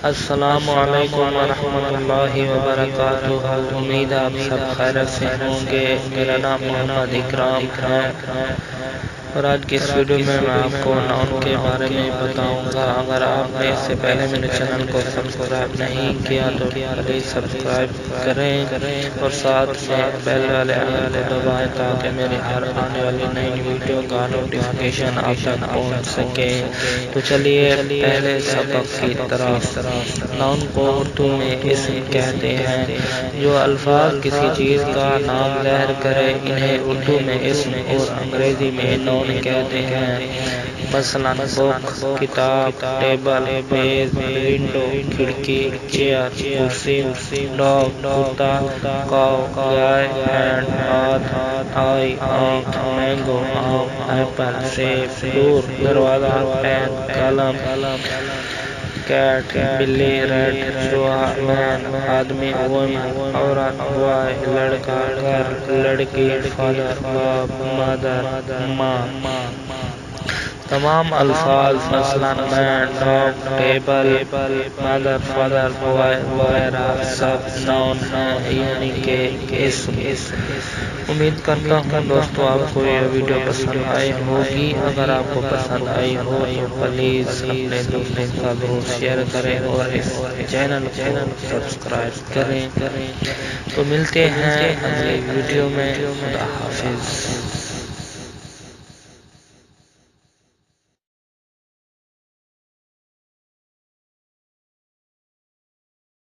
السلام علیکم ورحمۃ اللہ وبرکاتہ۔ امید آپ سب خیریت سے ہوں گے۔ میرا نام محمد اکرام ہے اور آج کی اس ویڈیو میں آپ کو ناؤن کے بارے میں بتاؤں گا۔ اگر آپ نے اس سے پہلے میرے چینل کو سبسکرائب نہیں کیا تو پلیز سبسکرائب کریں اور ساتھ میں بیل والے آئیکن کو دبائیں تاکہ میری ہر آنے والی نئی ویڈیو کا نوٹیفیکیشن آپ تک پہنچ سکے۔ تو چلیے پہلے سبق کی طرف۔ ناؤن کو اردو میں اسم کہتے ہیں۔ جو الفاظ کسی چیز کا نام ظاہر کرے انہیں اردو میں اسم اور انگریزی میں ناؤن کہتے ہیں۔ مثلاً بک کتاب، ٹیبل، میز، ونڈو کھڑکی، چیئر کرسی، ڈاگ کتا، کاؤ گائے، ہینڈ ہاتھ، آئی آنکھ، مینگو آم، ایپل سیب، ڈور دروازہ، پین قلم، کیٹ بلی، ریٹ چوہا، مین آدمی، وومن عورت، بوائے لڑکا، گرل لڑکی، فادر باپ، مدر ماں۔ تمام الفاظ مثلاً man dog table mother father boy وغیرہ سب ناؤن ہیں یعنی کہ اسم۔ امید کرتا ہوں دوستو آپ کو یہ ویڈیو پسند آئی ہوگی۔ اگر آپ کو پسند آئی ہو تو پلیز اپنے دوستوں کے ساتھ شیئر کریں اور اس چینل کو سبسکرائب کریں۔ تو ملتے ہیں اگلی ویڈیو میں۔ خدا حافظ۔